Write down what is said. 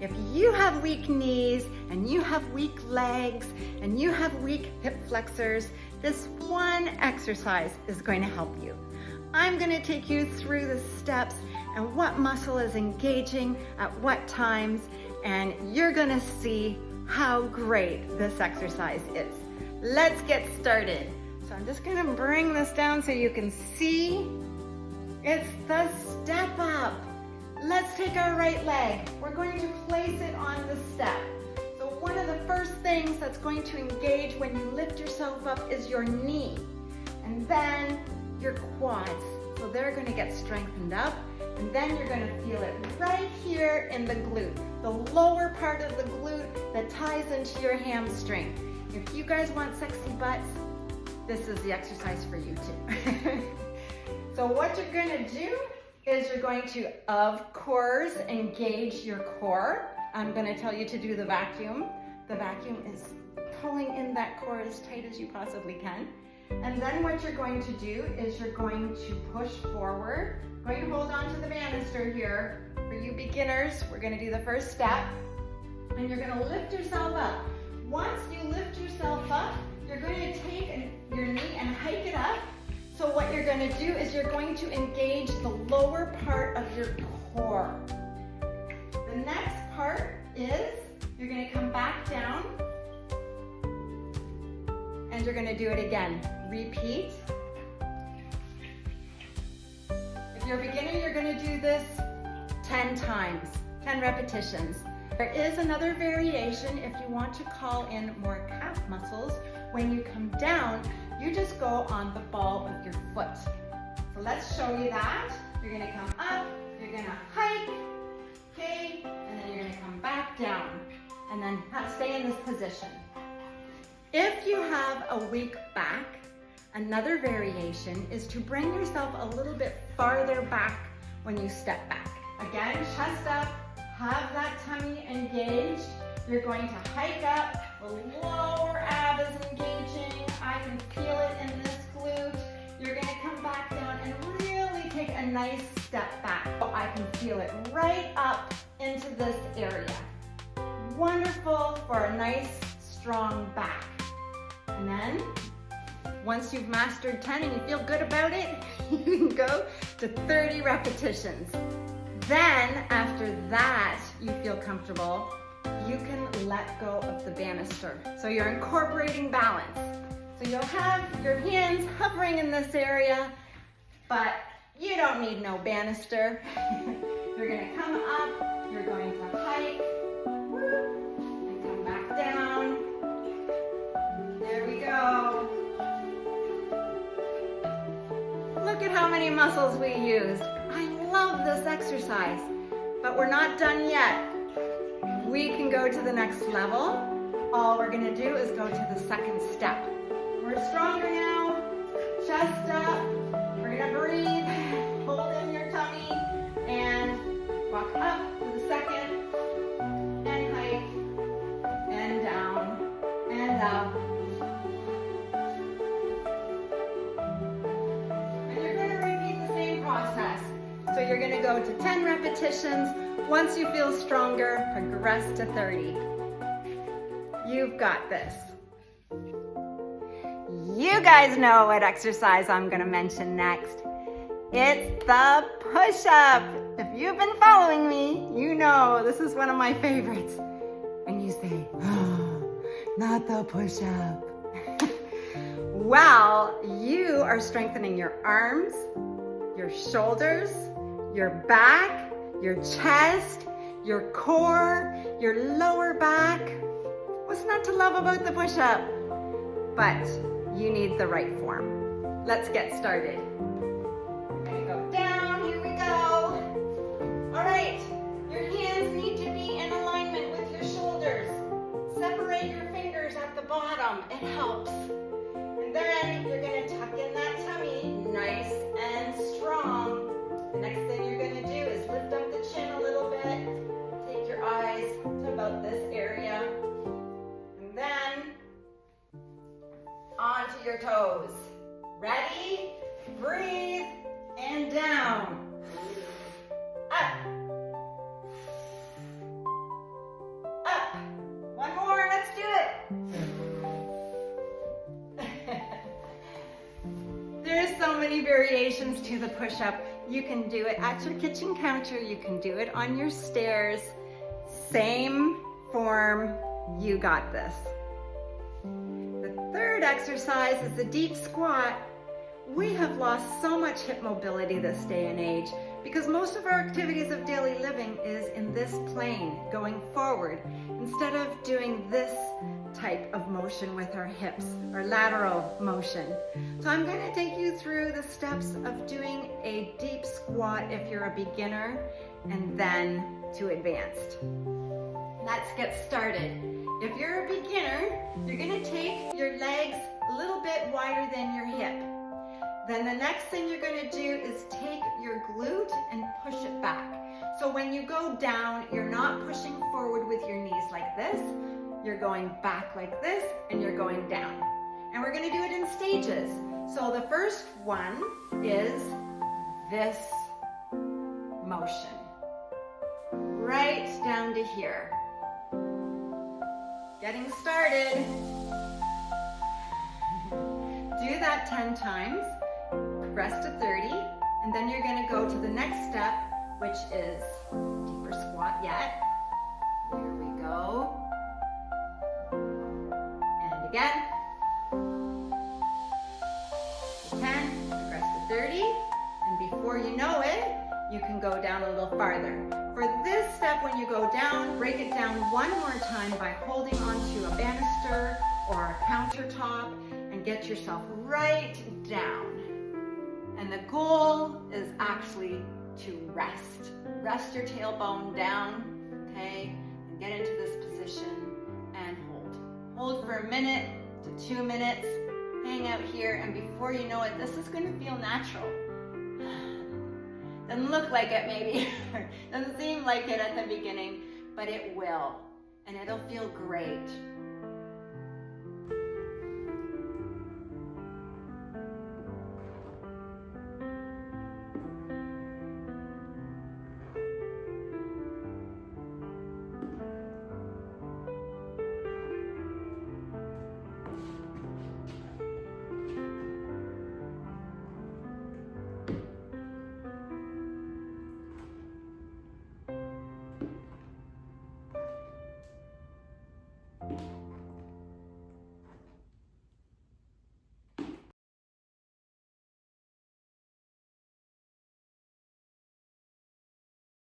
If you have weak knees and you have weak legs and you have weak hip flexors, this one exercise is going to help you. I'm going to take you through the steps and what muscle is engaging at what times, and you're going to see how great this exercise is. Let's get started. So I'm just going to bring this down so you can see. It's the step up. Let's take our right leg. We're going to place it on the step. So one of the first things that's going to engage when you lift yourself up is your knee, and then your quads. So they're going to get strengthened up, and then you're going to feel it right here in the glute, the lower part of the glute that ties into your hamstring. If you guys want sexy butts, this is the exercise for you too. So what you're going to do is you're going to, of course, engage your core. I'm going to tell you to do the vacuum. The vacuum is pulling in that core as tight as you possibly can. And then what you're going to do is you're going to push forward. Going to hold on to the banister here. For you beginners, we're going to do the first step. And you're going to lift yourself up. Once you lift yourself up, you're going to take your knee and hike it up. So what you're going to do is you're going to engage the lower part of your core. The next part is you're going to come back down and you're going to do it again. Repeat. If you're a beginner, you're going to do this 10 times, 10 repetitions. There is another variation if you want to call in more calf muscles. When you come down, you just go on the ball of your foot. So let's show you that. You're going to come up, you're going to hike, okay, and then you're going to come back down, and then stay in this position. If you have a weak back, another variation is to bring yourself a little bit farther back when you step back. Again, chest up, have that tummy engaged. You're going to hike up, the lower ab is engaging. I can feel it in this glute. You're going to come back down and really take a nice step back. So I can feel it right up into this area. Wonderful for a nice, strong back. And then, once you've mastered 10 and you feel good about it, you can go to 30 repetitions. Then, after that, you feel comfortable, you can let go of the banister. So you're incorporating balance. So you'll have your hands hovering in this area, but you don't need no banister. You're going to come up, you're going to hike, and come back down. There we go. Look at how many muscles we used. I love this exercise, but we're not done yet. We can go to the next level. All we're going to do is go to the second step. We're stronger now. Chest up. We're going to breathe. Hold in your tummy and walk up to the second and hike and down and up. And you're going to repeat the same process. So you're going to go to 10 repetitions. Once you feel stronger, progress to 30. You've got this. You guys know what exercise I'm going to mention next. It's the push-up. If you've been following me, you know this is one of my favorites. And you say, oh, not the push-up. Well, you are strengthening your arms, your shoulders, your back, your chest, your core, your lower back. What's not to love about the push-up? But you need the right form. Let's get started. We're gonna go down, here we go. All right, your hands need to be in alignment with your shoulders. Separate your fingers at the bottom, it helps. And then you're gonna tuck in that tummy, nice and strong. The next thing you're gonna do is lift up the chin a little bit. Take your eyes to about this area. And then onto your toes. Ready? Breathe and down. Up. many variations to the push-up. You can do it at your kitchen counter. You can do it on your stairs. Same form, you got this. The third exercise is the deep squat. We have lost so much hip mobility this day and age because most of our activities of daily living is in this plane, going forward, instead of doing this type of motion with our hips, or lateral motion. So I'm going to take you through the steps of doing a deep squat if you're a beginner, and then to advanced. Let's get started. If you're a beginner, you're going to take your legs a little bit wider than your hip. Then the next thing you're going to do is take your glute and push it back. So when you go down, you're not pushing forward with your knees like this. You're going back like this, and you're going down. And we're going to do it in stages. So the first one is this motion. Right down to here. Getting started. Do that 10 times. Progress to 30, and then you're going to go to the next step, which is deeper squat yet. Here we go. And again. 10, progress to 30, and before you know it, you can go down a little farther. For this step, when you go down, break it down one more time by holding onto a banister or a countertop and get yourself right down. And the goal is actually to rest. Rest your tailbone down, okay? And get into this position and hold. Hold for a minute to 2 minutes. Hang out here, and before you know it, this is going to feel natural. Doesn't look like it maybe. Doesn't seem like it at the beginning, but it will. And it'll feel great.